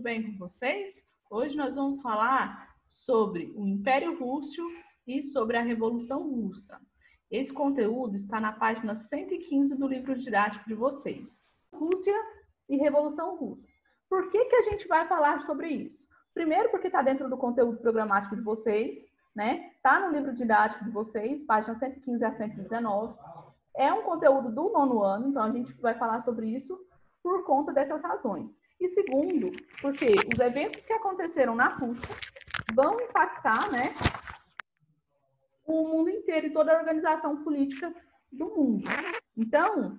bem com vocês? Hoje nós vamos falar sobre o Império Russo e sobre a Revolução Russa. Esse conteúdo está na página 115 do livro didático de vocês. Rússia e Revolução Russa. Por que a gente vai falar sobre isso? Primeiro, porque está dentro do conteúdo programático de vocês, né? Está no livro didático de vocês, página 115 a 119. É um conteúdo do 9º ano, então a gente vai falar sobre isso por conta dessas razões. E segundo, porque os eventos que aconteceram na Rússia vão impactar, né, o mundo inteiro e toda a organização política do mundo. Então,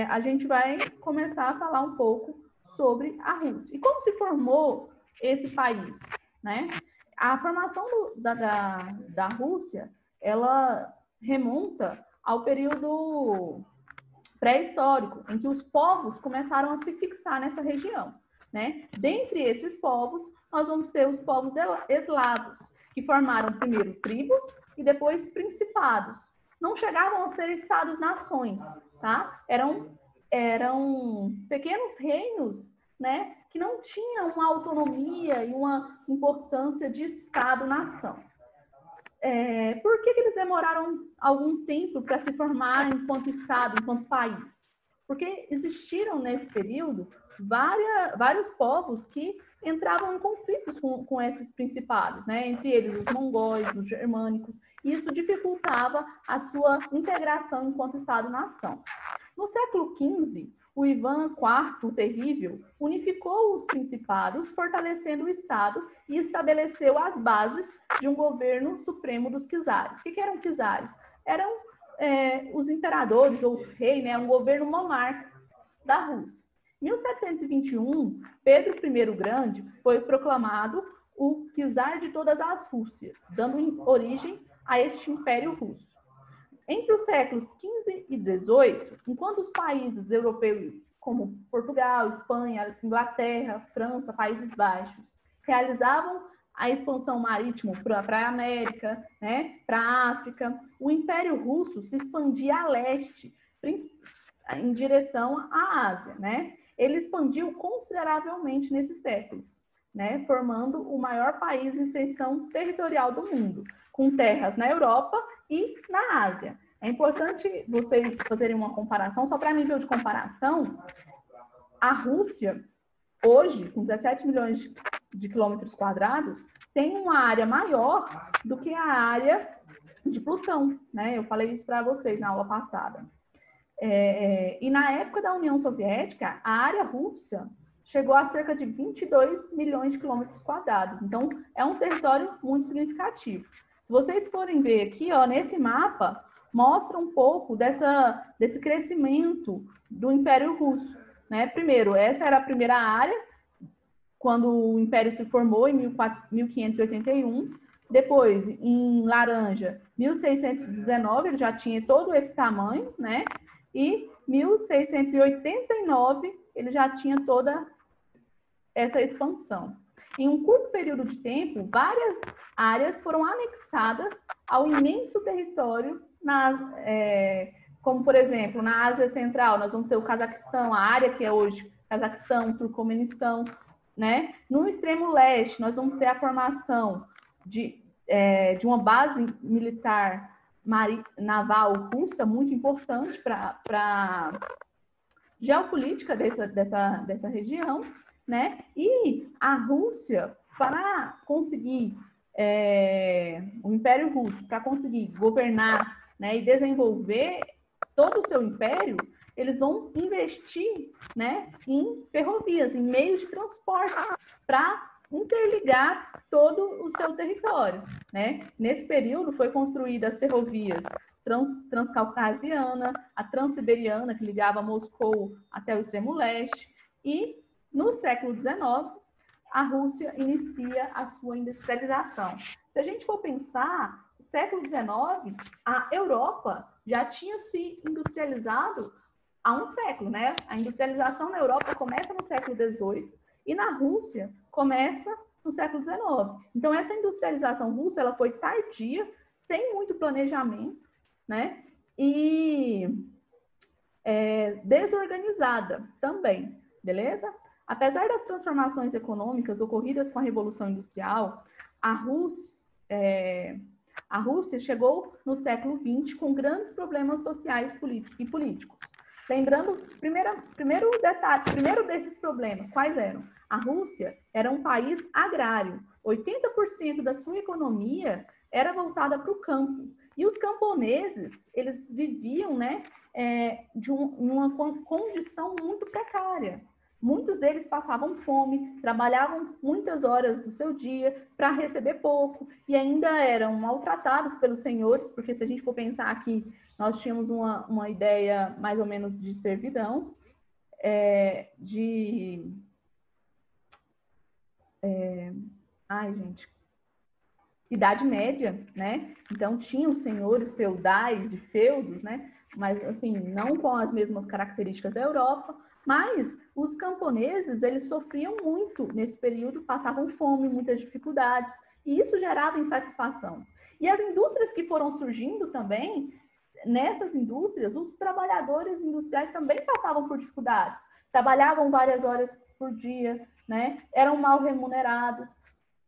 a gente vai começar a falar um pouco sobre a Rússia. E como se formou esse país, né? A formação da Rússia, ela remonta ao período pré-histórico, em que os povos começaram a se fixar nessa região, né? Dentre esses povos, nós vamos ter os povos eslavos, que formaram primeiro tribos e depois principados. Não chegavam a ser estados-nações, tá? Eram pequenos reinos, né? Que não tinham uma autonomia e uma importância de estado-nação. Por que eles demoraram algum tempo para se formar enquanto Estado, enquanto país? Porque existiram nesse período vários povos que entravam em conflitos com esses principados, né? Entre eles os mongóis, os germânicos, e isso dificultava a sua integração enquanto Estado-nação. No século XV, o Ivan IV, o Terrível, unificou os principados, fortalecendo o Estado e estabeleceu as bases de um governo supremo dos czares. O que eram czares? Eram os imperadores, ou rei, né? Um governo monarca da Rússia. Em 1721, Pedro I o Grande foi proclamado o czar de todas as Rússias, dando origem a este Império Russo. Entre os séculos XV e XVIII, enquanto os países europeus como Portugal, Espanha, Inglaterra, França, Países Baixos, realizavam a expansão marítima para a América, né, para a África, o Império Russo se expandia a leste, em direção à Ásia, né? Ele expandiu consideravelmente nesses séculos, né, formando o maior país em extensão territorial do mundo, com terras na Europa e na Ásia. É importante vocês fazerem uma comparação, só para nível de comparação, a Rússia, hoje, com 17 milhões de quilômetros quadrados, tem uma área maior do que a área de Plutão, né? Eu falei isso para vocês na aula passada. E na época da União Soviética, a área russa chegou a cerca de 22 milhões de quilômetros quadrados. Então, é um território muito significativo. Se vocês forem ver aqui, ó, nesse mapa, mostra um pouco desse crescimento do Império Russo, né? Primeiro, essa era a primeira área, quando o Império se formou, em 1581. Depois, em laranja, 1619, ele já tinha todo esse tamanho, né? E 1689, ele já tinha toda essa expansão. Em um curto período de tempo, várias áreas foram anexadas ao imenso território, como, por exemplo, na Ásia Central, nós vamos ter o Cazaquistão, a área que é hoje Cazaquistão, Turcomenistão, né? No extremo leste, nós vamos ter a formação de uma base militar naval russa muito importante para a geopolítica dessa região, né? E a Rússia, para conseguir, o Império Russo, para conseguir governar, né, e desenvolver todo o seu império, eles vão investir, né, em ferrovias, em meios de transporte, para interligar todo o seu território, né? Nesse período foi construída as ferrovias transcaucasiana, a transiberiana, que ligava Moscou até o extremo leste, e no século XIX, a Rússia inicia a sua industrialização. Se a gente for pensar, no século XIX, a Europa já tinha se industrializado há um século, né? A industrialização na Europa começa no século XVIII e na Rússia começa no século XIX. Então, essa industrialização russa, ela foi tardia, sem muito planejamento, né? E desorganizada também, beleza? Apesar das transformações econômicas ocorridas com a Revolução Industrial, a Rússia chegou no século XX com grandes problemas sociais e políticos. Lembrando, primeiro desses problemas, quais eram? A Rússia era um país agrário. 80% da sua economia era voltada para o campo. E os camponeses, eles viviam, né, de uma condição muito precária. Muitos deles passavam fome, trabalhavam muitas horas do seu dia para receber pouco e ainda eram maltratados pelos senhores, porque se a gente for pensar aqui, nós tínhamos uma ideia mais ou menos de servidão, Idade Média, né? Então, tinha os senhores feudais e feudos, né? Mas, assim, não com as mesmas características da Europa, mas os camponeses, eles sofriam muito nesse período, passavam fome, muitas dificuldades, e isso gerava insatisfação. E as indústrias que foram surgindo também, nessas indústrias, os trabalhadores industriais também passavam por dificuldades, trabalhavam várias horas por dia, né? Eram mal remunerados,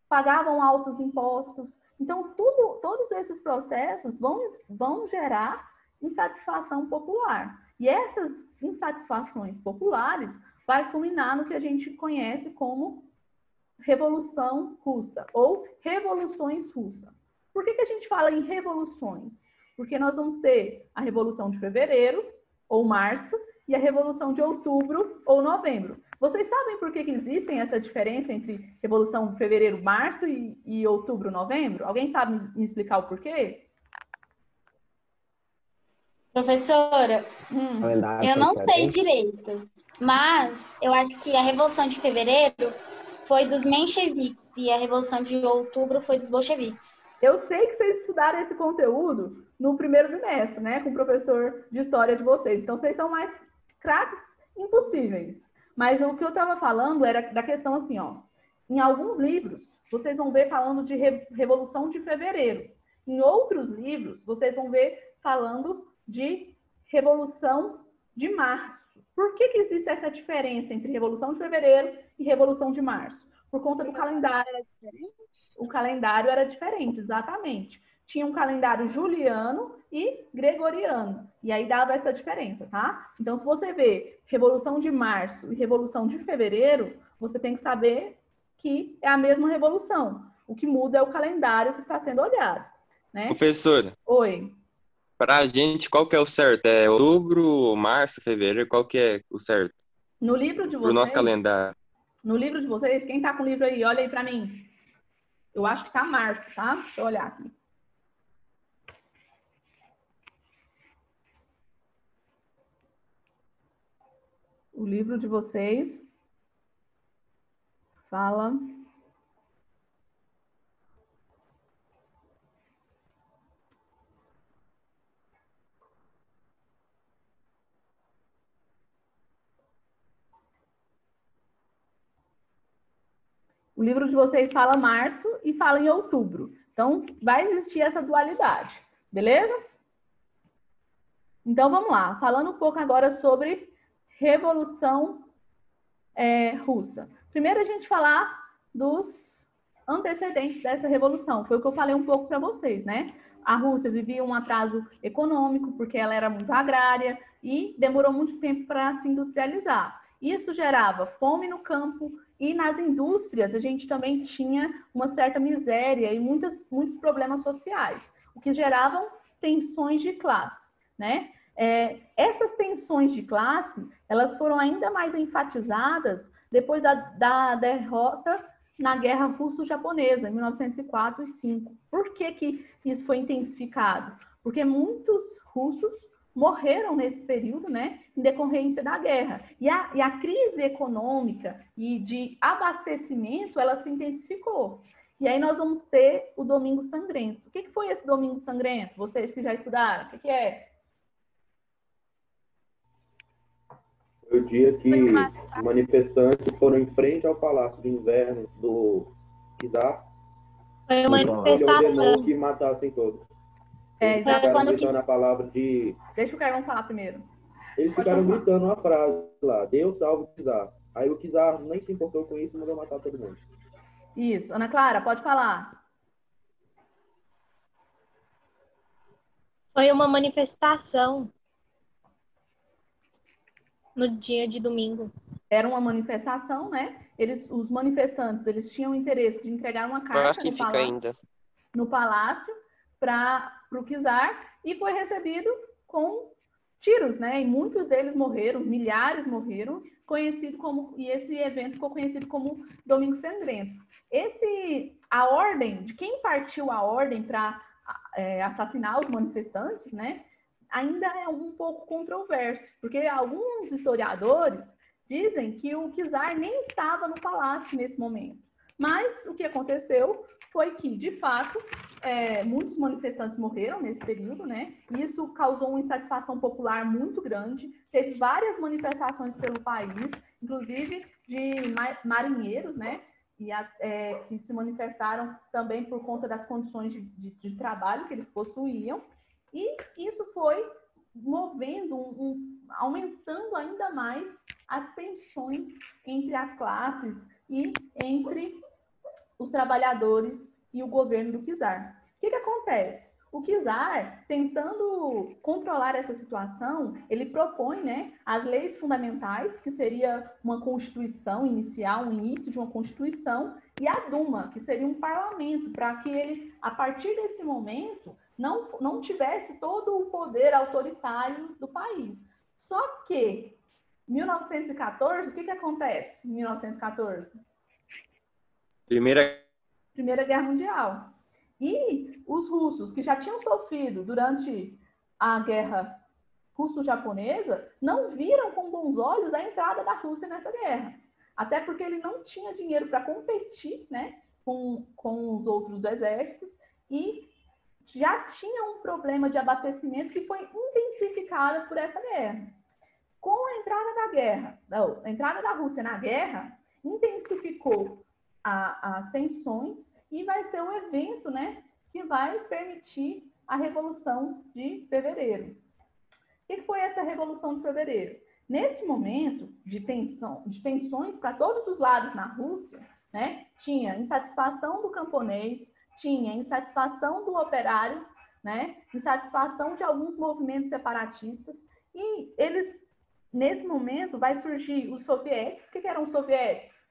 pagavam altos impostos. Então, todos esses processos vão gerar insatisfação popular. E essas insatisfações populares vai culminar no que a gente conhece como Revolução Russa ou Revoluções Russas. Por que a gente fala em revoluções? Porque nós vamos ter a Revolução de Fevereiro ou Março e a Revolução de Outubro ou Novembro. Vocês sabem por que existem essa diferença entre Revolução de Fevereiro, Março e Outubro, Novembro? Alguém sabe me explicar o porquê? Professora, eu não sei direito, mas eu acho que a Revolução de Fevereiro foi dos mencheviques e a Revolução de Outubro foi dos bolcheviques. Eu sei que vocês estudaram esse conteúdo no primeiro bimestre, né, com o professor de história de vocês. Então, vocês são mais craques impossíveis. Mas o que eu estava falando era da questão assim, ó. Em alguns livros, vocês vão ver falando de Revolução de Fevereiro. Em outros livros, vocês vão ver falando de Revolução de Março. Por que existe essa diferença entre Revolução de Fevereiro e Revolução de Março? Por conta do calendário. O calendário era diferente, exatamente. Tinha um calendário juliano e gregoriano. E aí dava essa diferença, tá? Então, se você vê Revolução de Março e Revolução de Fevereiro, você tem que saber que é a mesma revolução. O que muda é o calendário que está sendo olhado, né? Professora. Oi. Para a gente, qual que é o certo? É outubro, março, fevereiro? Qual que é o certo? No livro de vocês... Pro nosso calendário. No livro de vocês, quem tá com o livro aí? Olha aí para mim. Eu acho que tá março, tá? Deixa eu olhar aqui. O livro de vocês fala... O livro de vocês fala março e fala em outubro. Então, vai existir essa dualidade, beleza? Então, vamos lá. Falando um pouco agora sobre Revolução Russa. Primeiro, a gente falar dos antecedentes dessa revolução. Foi o que eu falei um pouco para vocês, né? A Rússia vivia um atraso econômico, porque ela era muito agrária e demorou muito tempo para se industrializar. Isso gerava fome no campo, e nas indústrias a gente também tinha uma certa miséria e muitos problemas sociais, o que geravam tensões de classe, né? Essas tensões de classe, elas foram ainda mais enfatizadas depois da derrota na Guerra Russo-Japonesa, em 1904 e 1905. Por que isso foi intensificado? Porque muitos russos morreram nesse período, né, em decorrência da guerra. E a crise econômica e de abastecimento, ela se intensificou. E aí nós vamos ter o Domingo Sangrento. O que foi esse Domingo Sangrento? Vocês que já estudaram, o que é? Foi o dia que manifestantes foram em frente ao Palácio de Inverno do czar. Foi uma manifestação. Que matassem todos. Exatamente. Gritando a palavra de... Deixa o Carlão falar primeiro. Eles ficaram gritando uma frase lá: Deus salve o czar. Aí o czar nem se importou com isso e mandou matar todo mundo. Isso. Ana Clara, pode falar. Foi uma manifestação no dia de domingo. Era uma manifestação, né? Os manifestantes, eles tinham interesse de entregar uma carta no palácio para o czar e foi recebido com tiros, né? E muitos deles morreram, milhares morreram, e esse evento ficou conhecido como Domingo Sangrento. A ordem, de quem partiu a ordem para assassinar os manifestantes, né? Ainda é um pouco controverso, porque alguns historiadores dizem que o czar nem estava no palácio nesse momento. Mas o que aconteceu foi que, de fato, muitos manifestantes morreram nesse período, né? E isso causou uma insatisfação popular muito grande. Teve várias manifestações pelo país, inclusive de marinheiros, né? Que se manifestaram também por conta das condições de trabalho que eles possuíam. E isso foi movendo, aumentando ainda mais as tensões entre as classes e entre os trabalhadores e o governo do czar. O que acontece? O czar, tentando controlar essa situação, ele propõe, né, as leis fundamentais, que seria uma constituição inicial, um início de uma constituição, e a Duma, que seria um parlamento, para que ele, a partir desse momento, não tivesse todo o poder autoritário do país. Só que, em 1914, o que acontece em 1914? Primeira Guerra Mundial. E os russos, que já tinham sofrido durante a Guerra Russo-Japonesa, não viram com bons olhos a entrada da Rússia nessa guerra. Até porque ele não tinha dinheiro para competir, né, com os outros exércitos e já tinha um problema de abastecimento que foi intensificado por essa guerra. Com a entrada da Rússia na guerra, intensificou as tensões e vai ser um evento, né, que vai permitir a Revolução de Fevereiro. O que foi essa Revolução de Fevereiro? Nesse momento de tensões para todos os lados na Rússia, né, tinha insatisfação do camponês, tinha insatisfação do operário, né, insatisfação de alguns movimentos separatistas, e nesse momento, vai surgir os sovietes. O que eram os sovietes?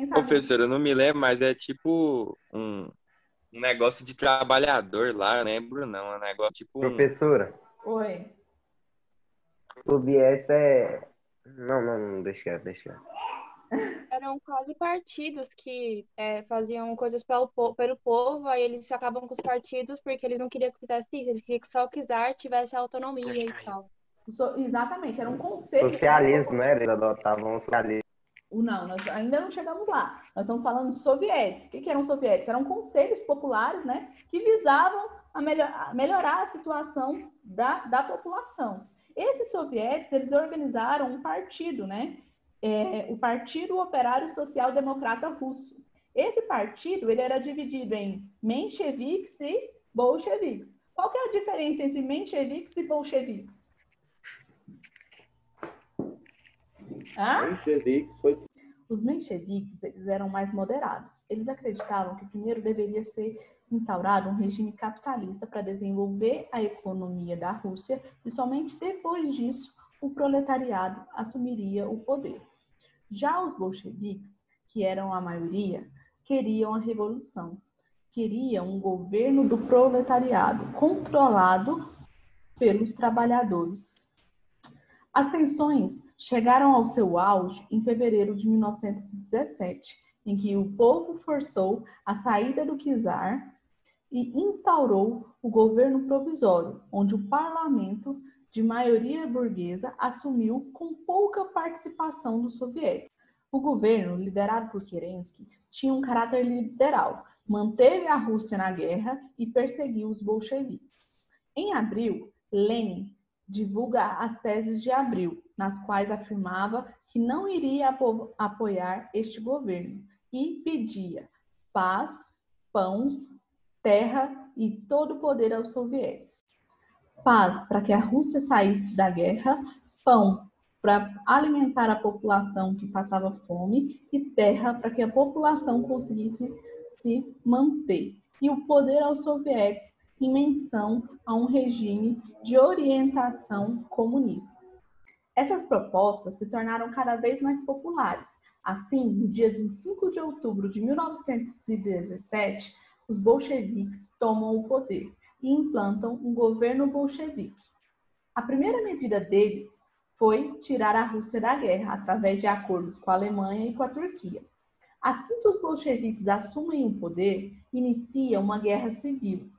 Professora, eu não me lembro, mas é tipo um negócio de trabalhador lá, eu lembro não, é um negócio tipo Professora. Oi. Sovietes Não, deixa. Eram quase partidos que faziam coisas pelo povo, aí eles acabam com os partidos porque eles não queriam que fizesse isso, eles queriam que só o czar tivesse autonomia e tal. Exatamente, era um conselho. Socialismo, né? Eles adotavam o socialismo. Não, nós ainda não chegamos lá. Nós estamos falando de sovietes. O que eram sovietes? Eram conselhos populares, né, que visavam melhorar a situação da população. Esses sovietes, eles organizaram um partido, né, o Partido Operário Social Democrata Russo. Esse partido, ele era dividido em mencheviques e bolcheviques. Qual que é a diferença entre mencheviques e bolcheviques? Os mencheviques, eles eram mais moderados. Eles acreditavam que primeiro deveria ser instaurado um regime capitalista para desenvolver a economia da Rússia e somente depois disso o proletariado assumiria o poder. Já os bolcheviques, que eram a maioria, queriam a revolução. Queriam um governo do proletariado controlado pelos trabalhadores. As tensões chegaram ao seu auge em fevereiro de 1917, em que o povo forçou a saída do czar e instaurou o governo provisório, onde o parlamento, de maioria burguesa, assumiu com pouca participação dos soviéticos. O governo, liderado por Kerensky, tinha um caráter liberal, manteve a Rússia na guerra e perseguiu os bolcheviques. Em abril, Lenin divulga as teses de abril, nas quais afirmava que não iria apoiar este governo e pedia paz, pão, terra e todo o poder aos sovietes. Paz para que a Rússia saísse da guerra, pão para alimentar a população que passava fome e terra para que a população conseguisse se manter. E o poder aos soviéticos em menção a um regime de orientação comunista. Essas propostas se tornaram cada vez mais populares. Assim, no dia 25 de outubro de 1917, os bolcheviques tomam o poder e implantam um governo bolchevique. A primeira medida deles foi tirar a Rússia da guerra, através de acordos com a Alemanha e com a Turquia. Assim que os bolcheviques assumem o poder, inicia uma guerra civil.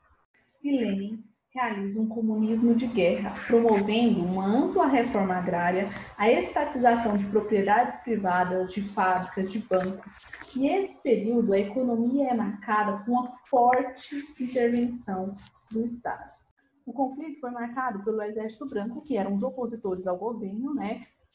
E Lenin realiza um comunismo de guerra, promovendo uma ampla reforma agrária, a estatização de propriedades privadas, de fábricas, de bancos. E nesse período, a economia é marcada por uma forte intervenção do Estado. O conflito foi marcado pelo Exército Branco, que eram os opositores ao governo,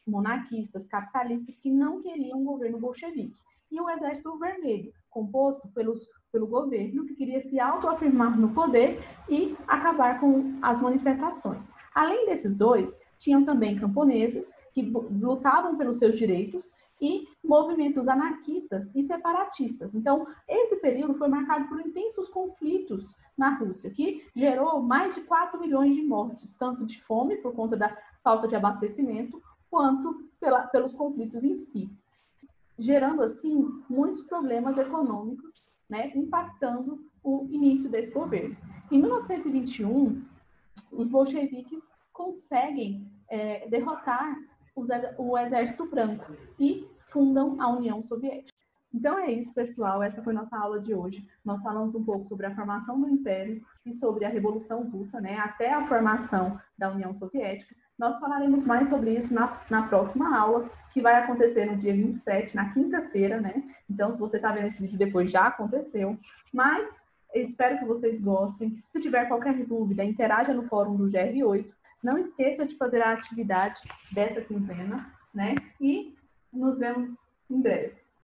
monarquistas, capitalistas, que não queriam um governo bolchevique. E o Exército Vermelho, composto pelo governo, que queria se autoafirmar no poder e acabar com as manifestações. Além desses dois, tinham também camponeses, que lutavam pelos seus direitos, e movimentos anarquistas e separatistas. Então, esse período foi marcado por intensos conflitos na Rússia, que gerou mais de 4 milhões de mortes, tanto de fome, por conta da falta de abastecimento, quanto pelos conflitos em si, gerando, assim, muitos problemas econômicos, impactando o início desse governo. Em 1921, os bolcheviques conseguem derrotar o Exército Branco e fundam a União Soviética. Então é isso, pessoal. Essa foi nossa aula de hoje. Nós falamos um pouco sobre a formação do Império e sobre a Revolução Russa, até a formação da União Soviética. Nós falaremos mais sobre isso na próxima aula, que vai acontecer no dia 27, na quinta-feira, Então, se você está vendo esse vídeo depois, já aconteceu. Mas eu espero que vocês gostem. Se tiver qualquer dúvida, interaja no fórum do GR8. Não esqueça de fazer a atividade dessa quinzena, E nos vemos em breve.